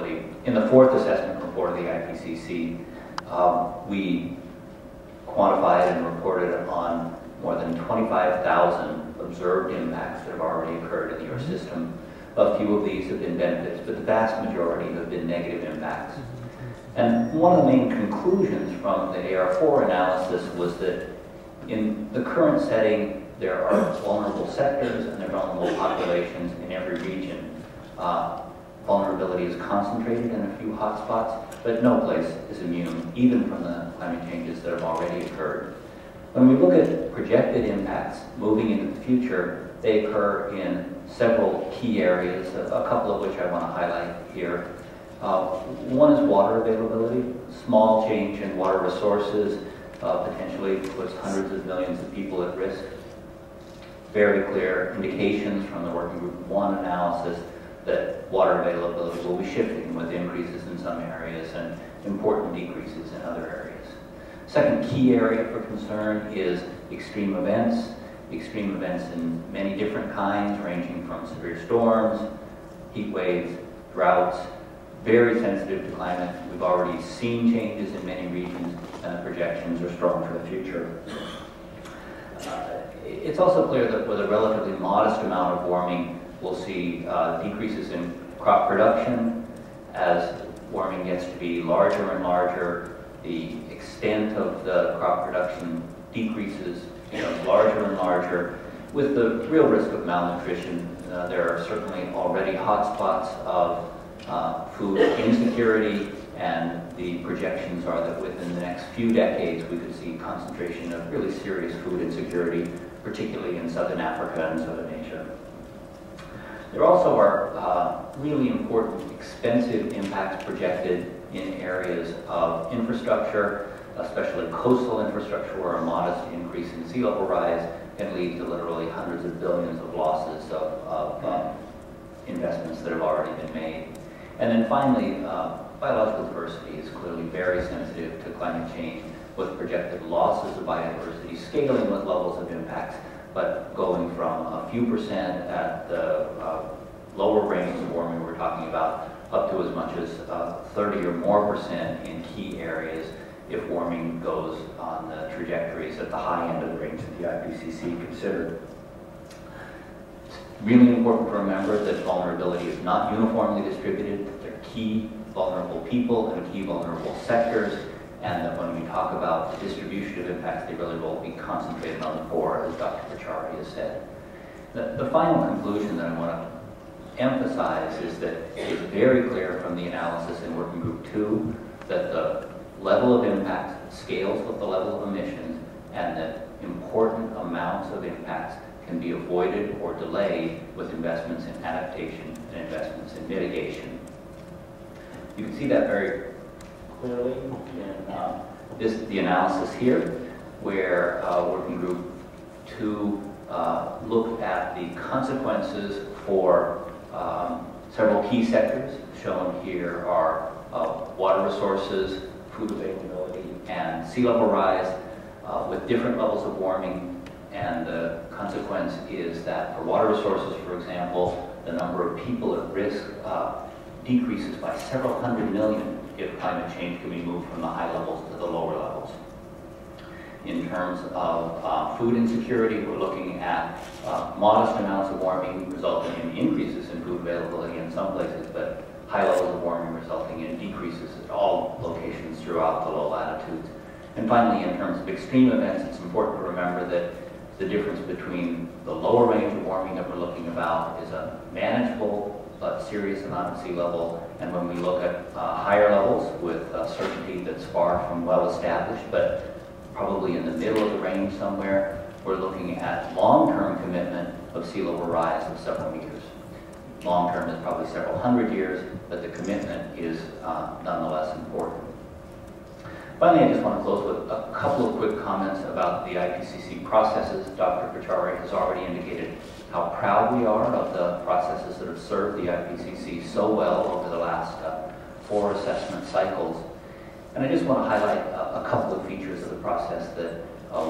variability. In the fourth assessment report of the IPCC, we quantified and reported on more than 25,000 observed impacts that have already occurred in the Earth system. A few of these have been benefits, but the vast majority have been negative impacts. And one of the main conclusions from the AR4 analysis was that in the current setting, there are vulnerable sectors and there are vulnerable populations in every region. Vulnerability is concentrated in a few hotspots, but no place is immune, even from the climate changes that have already occurred. When we look at projected impacts moving into the future, they occur in several key areas, a couple of which I want to highlight here. One is water availability. Small change in water resources potentially puts hundreds of millions of people at risk. Very clear indications from the Working Group 1 analysis that water availability will be shifting with increases in some areas and important decreases in other areas. Second key area for concern is extreme events. Extreme events in many different kinds, ranging from severe storms, heat waves, droughts, very sensitive to climate. We've already seen changes in many regions, and the projections are strong for the future. It's also clear that with a relatively modest amount of warming, we'll see decreases in crop production. As warming gets to be larger and larger, the extent of the crop production decreases, becomes larger and larger, with the real risk of malnutrition. There are certainly already hotspots of food insecurity, and the projections are that within the next few decades we could see concentration of really serious food insecurity, particularly in Southern Africa and Southern Asia. There also are really important expensive impacts projected in areas of infrastructure, especially coastal infrastructure, where a modest increase in sea level rise can lead to literally hundreds of billions of losses of investments that have already been made. And then finally, biological diversity is clearly very sensitive to climate change, with projected losses of biodiversity scaling with levels of impacts, but going from a few percent at the lower range of warming we're talking about, up to as much as 30 or more percent in key areas if warming goes on the trajectories at the high end of the range that the IPCC considered. It's really important to remember that vulnerability is not uniformly distributed. There are key vulnerable people and key vulnerable sectors, and that when we talk about the distribution of impacts, they really will be concentrated on the poor, as Dr. Pachauri has said. The final conclusion that I want to emphasize is that it's very clear from the analysis in Working Group 2 that the level of impact scales with the level of emissions, and that important amounts of impacts can be avoided or delayed with investments in adaptation and investments in mitigation. You can see that very clearly in the analysis here, where Working Group 2 looked at the consequences for several key sectors. Shown here are water resources, food availability, and sea level rise with different levels of warming. And the consequence is that for water resources, for example, the number of people at risk decreases by several hundred million if climate change can be moved from the high levels to the lower levels. In terms of food insecurity, we're looking at modest amounts of warming resulting in increases in food availability in some places, but high levels of warming resulting in decreases at all locations throughout the low latitudes. And finally, in terms of extreme events, it's important to remember that the difference between the lower range of warming that we're looking about is a manageable but serious amount of sea level, and when we look at higher levels with certainty that's far from well established, but probably in the middle of the range somewhere, we're looking at long-term commitment of sea level rise of several meters. Long-term is probably several hundred years, but the commitment is nonetheless important. Finally, I just want to close with a couple of quick comments about the IPCC processes. Dr. Pachauri has already indicated how proud we are of the processes that have served the IPCC so well over the last 4 assessment cycles. And I just want to highlight a couple of features of the process that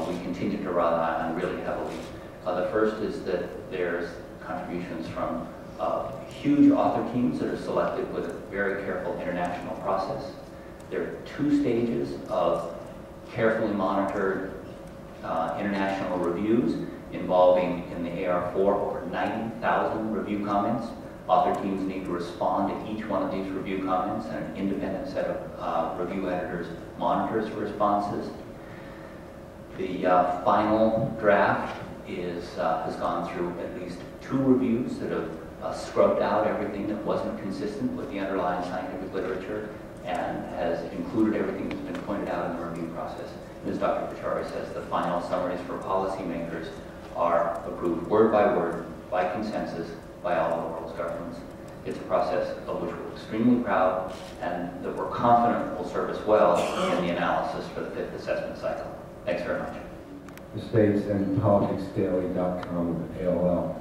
we continue to rely on really heavily. The first is that there's contributions from a huge huge author teams that are selected with a very careful international process. There are 2 stages of carefully monitored international reviews involving, in the AR4, over 90,000 review comments. Author teams need to respond to each one of these review comments, and an independent set of review editors monitors the responses. The final draft has gone through at least 2 reviews that have scrubbed out everything that wasn't consistent with the underlying scientific literature and has included everything that's been pointed out in the review process. And as Dr. Pachauri says, the final summaries for policymakers are approved word by consensus, by all of the world's governments. It's a process of which we're extremely proud and that we're confident will serve us well in the analysis for the 5th assessment cycle. Thanks very much. The States and politicsdaily.com AOL.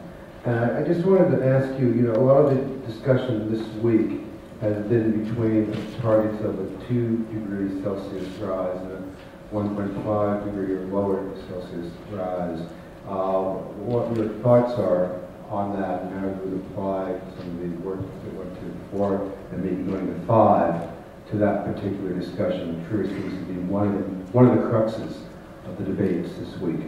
I just wanted to ask you, a lot of the discussion this week has been between targets of a 2 degrees Celsius rise and a 1.5 degree or lower Celsius rise. What your thoughts are on that and how you would apply some of the work that went to 4 and maybe going to 5 to that particular discussion. I'm sure it seems to be one of the cruxes of the debates this week.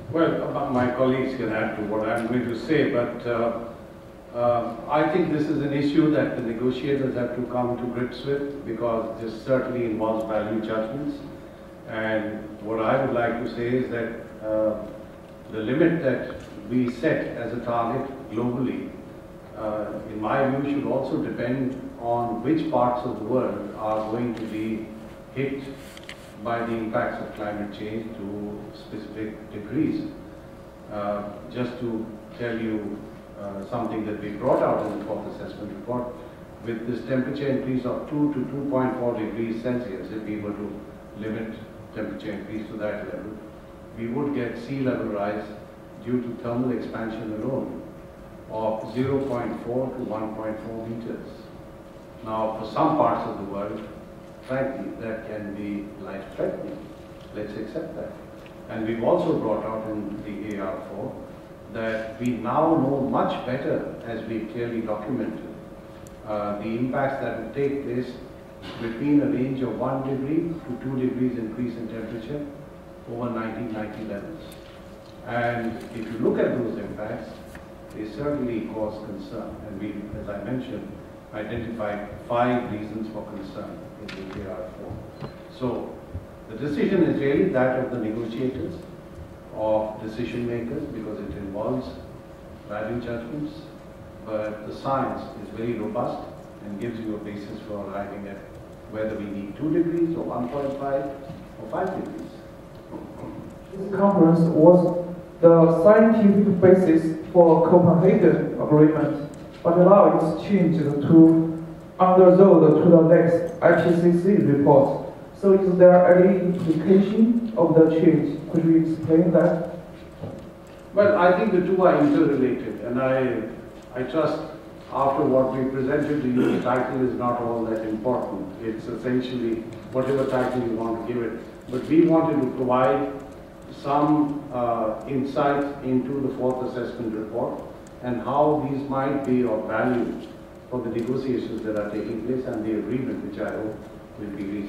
Well, my colleagues can add to what I'm going to say, but I think this is an issue that the negotiators have to come to grips with, because this certainly involves value judgments. And what I would like to say is that the limit that we set as a target globally, in my view, should also depend on which parts of the world are going to be hit by the impacts of climate change to specific degrees. Just to tell you something that we brought out in the 4th assessment report, with this temperature increase of 2 to 2.4 degrees Celsius, if we were to limit temperature increase to that level, we would get sea level rise due to thermal expansion alone of 0.4 to 1.4 meters. Now, for some parts of the world, frankly, that can be life-threatening. Let's accept that. And we've also brought out in the AR4 that we now know much better, as we've clearly documented, the impacts that will take place between a range of 1 degree to 2 degrees increase in temperature over 1990 levels. And if you look at those impacts, they certainly cause concern. And we, as I mentioned, identified 5 reasons for concern in the AR4. So the decision is really that of the negotiators, of decision makers, because it involves value judgments, but the science is very robust and gives you a basis for arriving at whether we need 2 degrees or 1.5 or 5 degrees. This conference was the scientific basis for Copenhagen Agreement, but now it's changed to under road to the next IPCC report. So is there any implication of the change? Could you explain that? Well, I think the two are interrelated, and I trust after what we presented to you, the title is not all that important. It's essentially whatever title you want to give it. But we wanted to provide some insight into the 4th assessment report and how these might be of value for the negotiations that are taking place and the agreement which I hope will be reached.